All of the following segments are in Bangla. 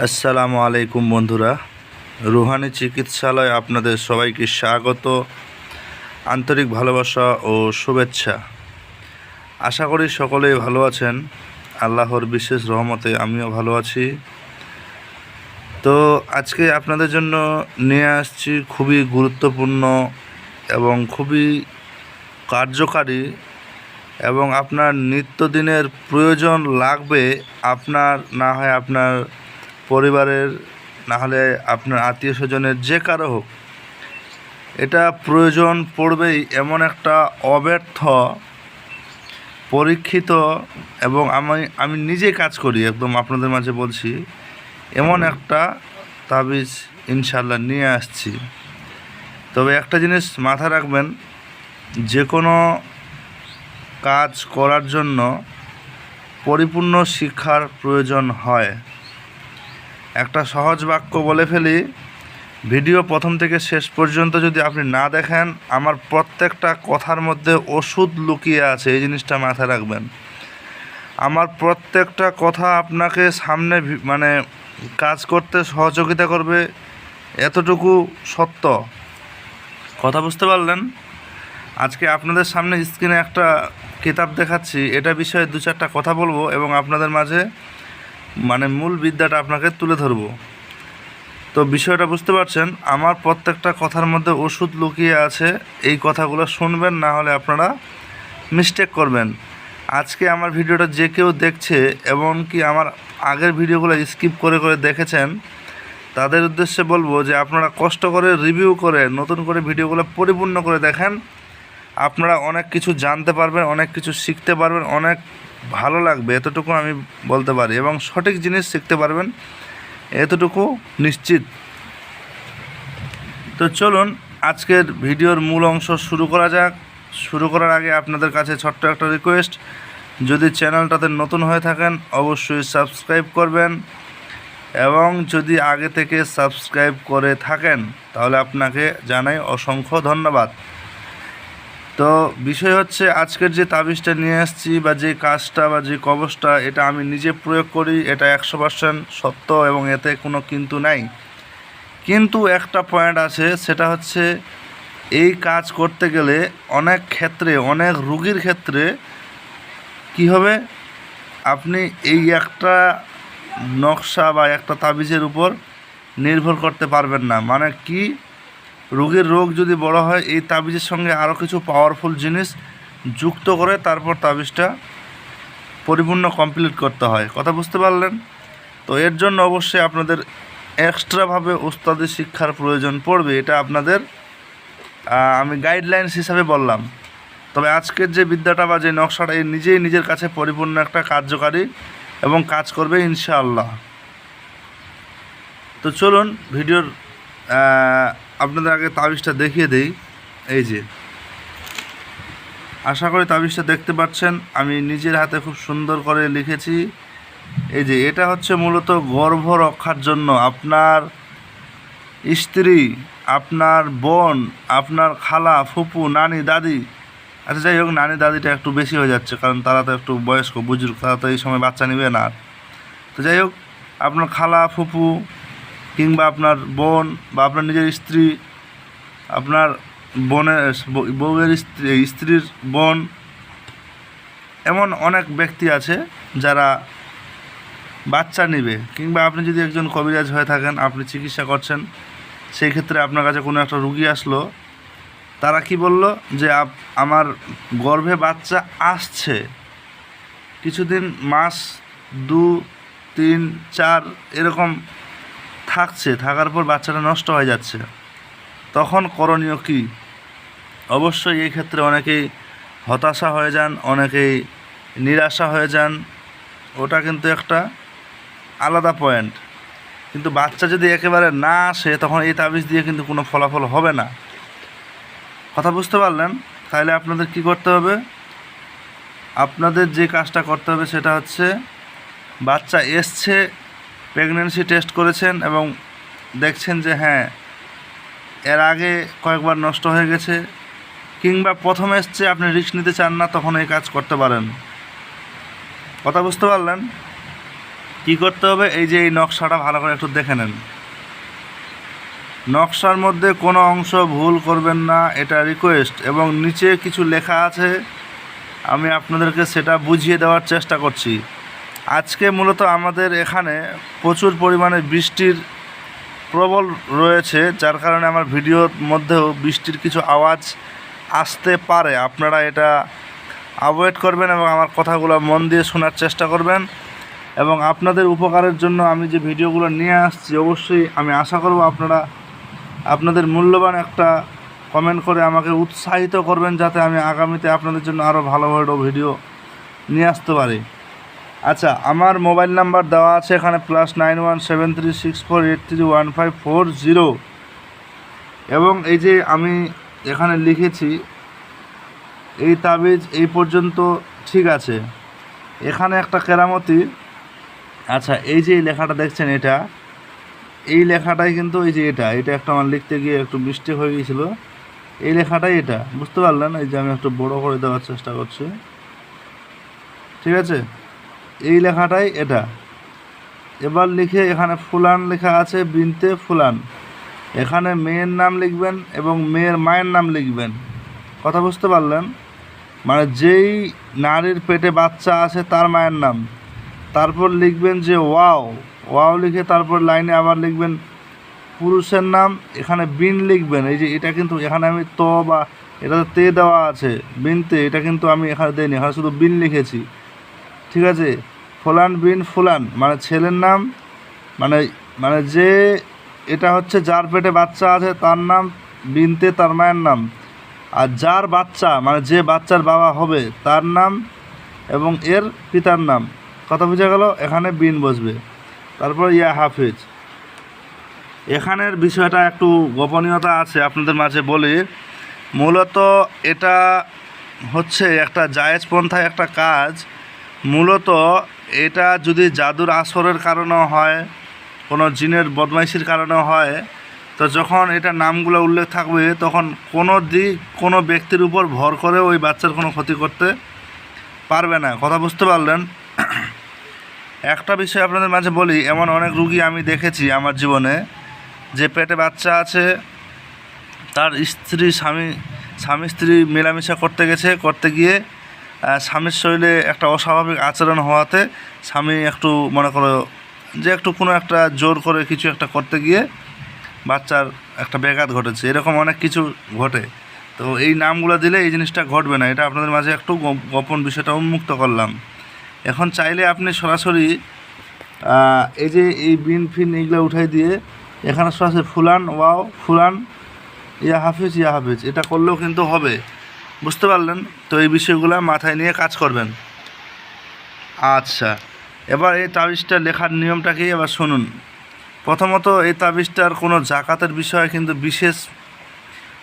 আসসালামু আলাইকুম বন্ধুরা, রুহানি চিকিৎসালয় আপনাদের সবাইকে স্বাগত, আন্তরিক ভালোবাসা ও শুভেচ্ছা। আশা করি সকলেই ভালো আছেন। আল্লাহর বিশেষ রহমতে আমিও ভালো আছি। তো আজকে আপনাদের জন্য নিয়ে আসছি খুবই গুরুত্বপূর্ণ এবং খুবই কার্যকারী এবং আপনার নিত্যদিনের প্রয়োজন লাগবে, আপনার না হয় আপনার পরিবারের, না হলে আপনার আত্মীয় স্বজনের, যে কারো হোক, এটা প্রয়োজন পড়বেই। এমন একটা অব্যর্থ, পরীক্ষিত এবং আমি নিজে কাজ করি, একদম আপনাদের মাঝে বলছি, এমন একটা তাবিজ ইনশাল্লাহ নিয়ে আসছি। তবে একটা জিনিস মাথায় রাখবেন, যে কোনো কাজ করার জন্য পরিপূর্ণ শিক্ষার প্রয়োজন হয়। একটা সহজ বাক্য বলে ফেলি, ভিডিও প্রথম থেকে শেষ পর্যন্ত যদি আপনি না দেখেন, আমার প্রত্যেকটা কথার মধ্যে ওষুধ লুকিয়ে আছে, এই জিনিসটা মাথায় রাখবেন। আমার প্রত্যেকটা কথা আপনাকে সামনে কাজ করতে সহযোগিতা করবে, এতটুকু সত্য। কথা বুঝতে পারলেন? আজকে আপনাদের সামনে স্ক্রিনে একটা কিতাব দেখাচ্ছি, এটা বিষয়ে দু চারটা কথা বলবো এবং আপনাদের মাঝে মূল বিদ্যাটা আপনাকে তুলে ধরবো। তো বিষয়টা বুঝতে পারছেন? আমার প্রত্যেকটা কথার মধ্যে ওষুধ লুকিয়ে আছে, এই কথাগুলো শুনবেন, না হলে আপনারা মিস্টেক করবেন। আজকে আমার ভিডিওটা যে কেউ দেখছে, এমনকি আমার আগের ভিডিওগুলো স্কিপ করে করে দেখেছেন, তাদের উদ্দেশ্যে বলবো যে আপনারা কষ্ট করে রিভিউ করে নতুন করে ভিডিওগুলো পরিপূর্ণ করে দেখেন। আপনারা অনেক কিছু জানতে পারবেন, অনেক কিছু শিখতে পারবেন, অনেক ভালো লাগবে, এতটুকু আমি বলতে পারি, এবং সঠিক জিনিস শিখতে পারবেন, এতটুকু নিশ্চিত। তো চলুন আজকের ভিডিওর মূল অংশ শুরু করা যাক। শুরু করার আগে আপনাদের কাছে ছোট্ট একটা রিকোয়েস্ট, যদি চ্যানেলটাতে নতুন হয়ে থাকেন অবশ্যই সাবস্ক্রাইব করবেন, এবং যদি আগে থেকে সাবস্ক্রাইব করে থাকেন তাহলে আপনাকে জানাই অসংখ্য ধন্যবাদ। তো বিষয় হচ্ছে, আজকের যে তাবিজটা নিয়ে আসছি বা যে কাজটা বা যে কবজটা, এটা আমি নিজে প্রয়োগ করি, এটা 100% সত্য এবং এতে কোনো কিন্তু নাই। কিন্তু একটা পয়েন্ট আছে, সেটা হচ্ছে এই কাজ করতে গেলে অনেক ক্ষেত্রে, অনেক রোগীর ক্ষেত্রে কি হবে, আপনি এই একটা নকশা বা একটা তাবিজের উপর নির্ভর করতে পারবেন না। মানে কি, রোগীর রোগ যদি বড় হয়, এই তাবিজের সঙ্গে আরও কিছু পাওয়ারফুল জিনিস যুক্ত করে তারপর তাবিজটা পরিপূর্ণ কমপ্লিট করতে হয়। কথা বুঝতে পারলেন? তো এর জন্য অবশ্যই আপনাদের এক্সট্রাভাবে ওস্তাদি শিক্ষার প্রয়োজন পড়বে, এটা আপনাদের আমি গাইডলাইন্স হিসাবে বললাম। তবে আজকের যে বিদ্যাটা বা যে নকশাটা, এই নিজেই নিজের কাছে পরিপূর্ণ একটা কার্যকারী এবং কাজ করবে ইনশাআল্লাহ। তো চলুন ভিডিওর আপনাদের আগে তাবিজটা দেখিয়ে দেই। এই যে, আশা করি তাবিজটা দেখতে পাচ্ছেন, আমি নিজের হাতে খুব সুন্দর করে লিখেছি। এই যে, এটা হচ্ছে মূলত গর্ভ রক্ষার জন্য। আপনার স্ত্রী, আপনার বোন, আপনার খালা, ফুপু, নানি, দাদি, আচ্ছা যাই হোক, নানি দাদিটা একটু বেশি হয়ে যাচ্ছে, কারণ তারা তো একটু বয়স্ক বুজুর্গ, তারা তো এই সময় বাচ্চা নেবে না। তো যাই হোক, আপনার খালা, ফুপু, কিংবা আপনার বোন বা আপনার নিজের স্ত্রী, আপনার বউয়ের স্ত্রীর বোন, এমন অনেক ব্যক্তি আছে যারা বাচ্চা নেবে। কিংবা আপনি যদি একজন কবিরাজ হয়ে থাকেন, আপনি চিকিৎসা করছেন, সেই ক্ষেত্রে আপনার কাছে কোনো একটা রুগী আসলো, তারা কি বলল যে আমার গর্ভে বাচ্চা আসছে, কিছুদিন, মাস 2, 3, 4 এরকম থাকছে, থাকার পর বাচ্চাটা নষ্ট হয়ে যাচ্ছে, তখন করণীয় কি? অবশ্যই এই ক্ষেত্রে অনেকেই হতাশা হয়ে যান, অনেকেই নিরাশা হয়ে যান, ওটা কিন্তু একটা আলাদা পয়েন্ট। কিন্তু বাচ্চা যদি একেবারে না আসে, তখন এই তাবিজ দিয়ে কিন্তু কোনো ফলাফল হবে না। কথা বুঝতে পারলেন? তাহলে আপনাদের কি করতে হবে? আপনাদের যে কাজটা করতে হবে সেটা হচ্ছে, বাচ্চা এসছে, প্রেগন্যান্সি টেস্ট করেছেন এবং দেখছেন যে হ্যাঁ, এর আগে কয়েকবার নষ্ট হয়ে গেছে, কিংবা প্রথম এসছে, আপনি রিস্ক নিতে চান না, তখন এই কাজ করতে পারেন। কথা বুঝতে পারলেন? কি করতে হবে, এই যে এই নকশাটা ভালো করে একটু দেখে নেন। নকশার মধ্যে কোনো অংশ ভুল করবেন না, এটা রিকোয়েস্ট। এবং নিচে কিছু লেখা আছে, আমি আপনাদেরকে সেটা বুঝিয়ে দেওয়ার চেষ্টা করছি। আজকে মূলত আমাদের এখানে প্রচুর পরিমাণে বৃষ্টির প্রবল রয়েছে, যার কারণে আমার ভিডিওর মধ্যেও বৃষ্টির কিছু আওয়াজ আসতে পারে। আপনারা এটা অ্যাভয়েড করবেন এবং আমার কথাগুলো মন দিয়ে শোনার চেষ্টা করবেন। এবং আপনাদের উপকারের জন্য আমি যে ভিডিওগুলো নিয়ে আসছি, অবশ্যই আমি আশা করব আপনারা আপনাদের মূল্যবান একটা কমেন্ট করে আমাকে উৎসাহিত করবেন, যাতে আমি আগামীতে আপনাদের জন্য আরও ভালো ভালো ভিডিও নিয়ে আসতে পারি। আচ্ছা, আমার মোবাইল নাম্বার দেওয়া আছে এখানে +917364831540। এবং এই যে আমি এখানে লিখেছি এই তাবিজ এই পর্যন্ত ঠিক আছে। এখানে একটা কেরামতি, আচ্ছা এই যে লেখাটা দেখছেন, এই লেখাটাই কিন্তু এই যে এটা একটা আমার লিখতে গিয়ে একটু মিস্টেক হয়ে গিয়েছিল। এই লেখাটাই এটা, বুঝতে পারলেন? এই যে আমি একটু বড় করে দেওয়ার চেষ্টা করছি, ঠিক আছে? এই লেখাটাই এটা। এবার লিখে এখানে ফুলান লেখা আছে, বিনতে ফুলান। এখানে মেয়ের নাম লিখবেন এবং মেয়ের মায়ের নাম লিখবেন। কথা বুঝতে পারলেন? মানে যেই নারীর পেটে বাচ্চা আছে তার মায়ের নাম। তারপর লিখবেন যে ওয়াও লিখে তারপর লাইনে আবার লিখবেন পুরুষের নাম। এখানে বিন লিখবেন। এই যে এটা কিন্তু এখানে আমি তো বা এটা তো তে দেওয়া আছে, বিনতে, এটা কিন্তু আমি এখানে দিইনি, এখানে শুধু বিন লিখেছি, ঠিক আছে? ফুলান বিন ফুলান মানে ছেলের নাম, মানে মানে যে এটা হচ্ছে যার পেটে বাচ্চা আছে তার নাম, বিনতে তার মায়ের নাম। আর যার বাচ্চা মানে যে বাচ্চার বাবা হবে তার নাম এবং এর পিতার নাম। কথা বুঝে গেল? এখানে বিন বসবে। তারপর ইয়া হাফিজ। এখানের বিষয়টা একটু গোপনীয়তা আছে, আপনাদের মাঝে বলি। মূলত এটা হচ্ছে একটা জায়েজ পন্থায় একটা কাজ। মূলত এটা যদি জাদুর আসরের কারণেও হয়, কোনো জিনের বদমাইশির কারণেও হয়, তো যখন এটা নামগুলো উল্লেখ থাকবে তখন কোনো ব্যক্তির উপর ভর করে ওই বাচ্চার কোনো ক্ষতি করতে পারবে না। কথা বুঝতে পারলেন? একটা বিষয় আপনাদের মাঝে বলি, এমন অনেক রুগী আমি দেখেছি আমার জীবনে, যে পেটে বাচ্চা আছে, তার স্বামী স্ত্রী মেলামেশা করতে গিয়ে স্বামীর শরীরে একটা অস্বাভাবিক আচরণ হওয়াতে স্বামী একটু মনে করো যে একটু কোনো একটা জোর করে কিছু একটা করতে গিয়ে বাচ্চার একটা ব্যাঘাত ঘটেছে। এরকম অনেক কিছু ঘটে। তো এই নামগুলো দিলে এই জিনিসটা ঘটবে না। এটা আপনাদের মাঝে একটু গোপন বিষয়টা উন্মুক্ত করলাম। এখন চাইলে আপনি সরাসরি এই যে এই বিন ফিন এইগুলো উঠাই দিয়ে এখানে সরাসরি ফুলান ফুলান ইয়া হাফিজ এটা করলেও কিন্তু হবে। বুঝতে পারলেন? তো এই বিষয়গুলো মাথায় নিয়ে কাজ করবেন। আচ্ছা, এবার এই তাবিজটা লেখার নিয়মটা কি এবার শুনুন। প্রথমত এই তাবিজটার কোনো জাকাতের বিষয়ে কিন্তু বিশেষ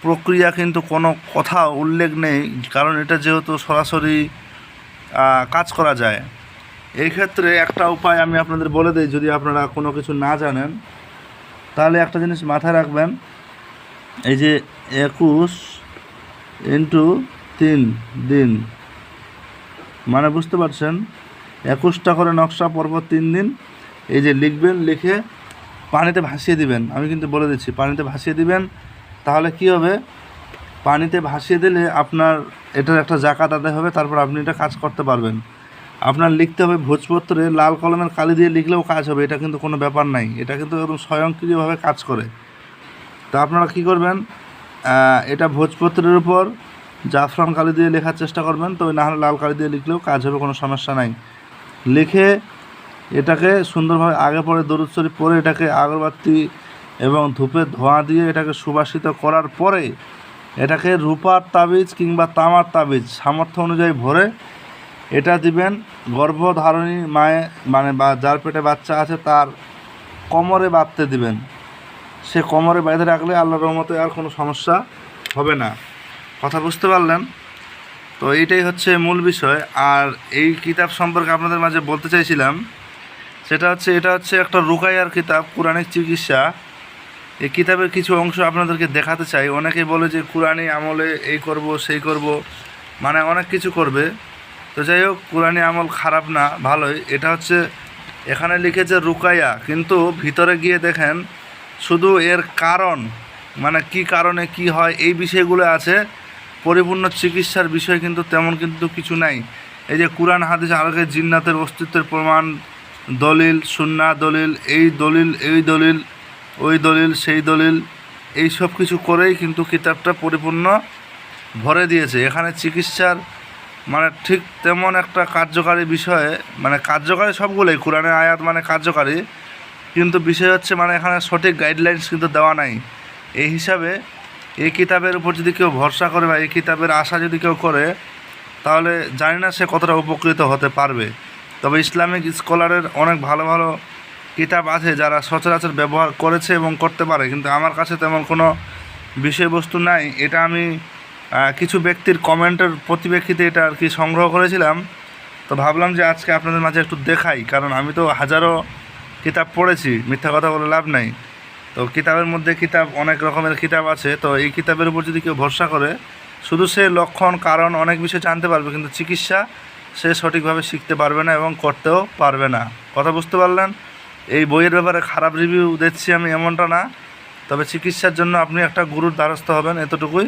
প্রক্রিয়া কিন্তু কোনো কথা উল্লেখ নেই, কারণ এটা যেহেতু সরাসরি কাজ করা যায়। এই ক্ষেত্রে একটা উপায় আমি আপনাদের বলে দিই, যদি আপনারা কোনো কিছু না জানেন তাহলে একটা জিনিস মাথায় রাখবেন। এই যে 21x3 দিন, মানে বুঝতে পারছেন, 21টা করে নকশা পরপর 3 দিন এই যে লিখবেন, লিখে পানিতে ভাসিয়ে দিবেন। আমি কিন্তু বলে দিচ্ছি, পানিতে ভাসিয়ে দিবেন। তাহলে কি হবে, পানিতে ভাসিয়ে দিলে আপনার এটার একটা জাকাত আদায় হবে, তারপর আপনি এটা কাজ করতে পারবেন। আপনার লিখতে হবে ভোজপত্রে লাল কলমের কালি দিয়ে লিখলেও কাজ হবে, এটা কিন্তু কোনো ব্যাপার নাই, এটা কিন্তু একদম স্বয়ংক্রিয়ভাবে কাজ করে। তো আপনারা কী করবেন, এটা ভোজপত্রের উপর জাফরান কালি দিয়ে লেখার চেষ্টা করবেন, তবে না হলে লাল কালি দিয়ে লিখলেও কাজ হবে, কোনো সমস্যা নাই। লিখে এটাকে সুন্দরভাবে আগে পরে দরুদ শরীফ পরে এটাকে আগরবাতি এবং ধূপের ধোঁয়া দিয়ে এটাকে সুবাসিত করার পরে এটাকে রূপার তাবিজ কিংবা তামার তাবিজ সামর্থ্য অনুযায়ী ভরে এটা দিবেন গর্ভধারণী মায়ে, মানে বা যার পেটে বাচ্চা আছে তার কোমরে বাঁধতে দিবেন। সে কোমরে বেঁধে রাখলে আল্লাহর রহমতে আর কোনো সমস্যা হবে না। কথা বুঝতে পারলেন? তো এইটাই হচ্ছে মূল বিষয়। আর এই কিতাব সম্পর্কে আপনাদের মাঝে বলতে চাইছিলাম, সেটা হচ্ছে এটা হচ্ছে একটা রুকাইয়ার কিতাব, কুরআনিক চিকিৎসা। এই কিতাবের কিছু অংশ আপনাদেরকে দেখাতে চাই। অনেকেই বলে যে কুরআনি আমলে এই করব সেই করব, মানে অনেক কিছু করবে। তো যাই হোক, কুরআনি আমল খারাপ না, ভালোই। এটা হচ্ছে এখানে লিখেছে রুকাইয়া, কিন্তু ভিতরে গিয়ে দেখেন শুধু এর কারণ মানে কি কারণে কি হয় এই বিষয়গুলো আছে, পরিপূর্ণ চিকিৎসার বিষয় কিন্তু তেমন কিন্তু কিছু নাই। এই যে কুরআন হাদিস আলোকে জিন্নাতের অস্তিত্বের প্রমাণ, দলিল, সুন্নাহ দলিল, এই দলিল এই দলিল, ওই দলিল সেই দলিল, এই সব কিছু করেই কিন্তু কিতাবটা পরিপূর্ণ ভরে দিয়েছে। এখানে চিকিৎসার মানে ঠিক তেমন একটা কার্যকারী বিষয়ে, মানে কার্যকারী সবগুলোই কোরআনের আয়াত মানে কার্যকারী, কিন্তু বিষয় হচ্ছে মানে এখানে সঠিক গাইডলাইন্স কিন্তু দেওয়া নাই। এই হিসাবে এই কিতাবের উপর যদি কেউ ভরসা করে বা এই কিতাবের আশা যদি কেউ করে, তাহলে জানি না সে কতটা উপকৃত হতে পারবে। তবে ইসলামিক স্কলারের অনেক ভালো ভালো কিতাব আছে যারা সচরাচর ব্যবহার করেছে এবং করতে পারে, কিন্তু আমার কাছে তেমন কোনো বিষয়বস্তু নাই। এটা আমি কিছু ব্যক্তির কমেন্টের প্রতিপ্রেক্ষিতে এটা আর কি সংগ্রহ করেছিলাম। তো ভাবলাম যে আজকে আপনাদের মাঝে একটু দেখাই, কারণ আমি তো হাজারো কিতাব পড়েছি, মিথ্যা কথা বলে লাভ নাই। তো কিতাবের মধ্যে কিতাব অনেক রকমের কিতাব আছে, তো এই কিতাবের উপর যদি কেউ ভরসা করে শুধু সে লক্ষণ কারণ অনেক বিষয় জানতে পারবে, কিন্তু চিকিৎসা সে সঠিকভাবে শিখতে পারবে না এবং করতেও পারবে না। কথা বুঝতে পারলেন? এই বইয়ের ব্যাপারে খারাপ রিভিউ দিচ্ছি আমি এমনটা না, তবে চিকিৎসার জন্য আপনি একটা গুরুর দ্বারস্থ হবেন এতটুকুই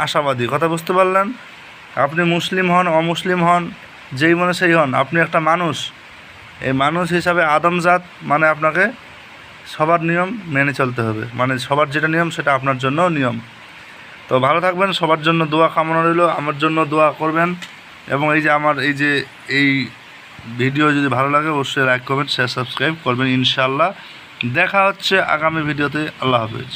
আশাবাদী। কথা বুঝতে পারলেন? আপনি মুসলিম হন অমুসলিম হন যেই মনে সেই হন, আপনি একটা মানুষ। এই মানুষ হিসাবে আদমজাত মানে আপনাকে সবার নিয়ম মেনে চলতে হবে, মানে সবার যেটা নিয়ম সেটা আপনার জন্যও নিয়ম। তো ভালো থাকবেন, সবার জন্য দোয়া কামনা রইল, আমার জন্য দোয়া করবেন। এবং এই যে আমার এই ভিডিও যদি ভালো লাগে অবশ্যই লাইক কমেন্ট শেয়ার সাবস্ক্রাইব করবেন। ইনশাআল্লাহ দেখা হচ্ছে আগামী ভিডিওতে। আল্লাহ হাফেজ।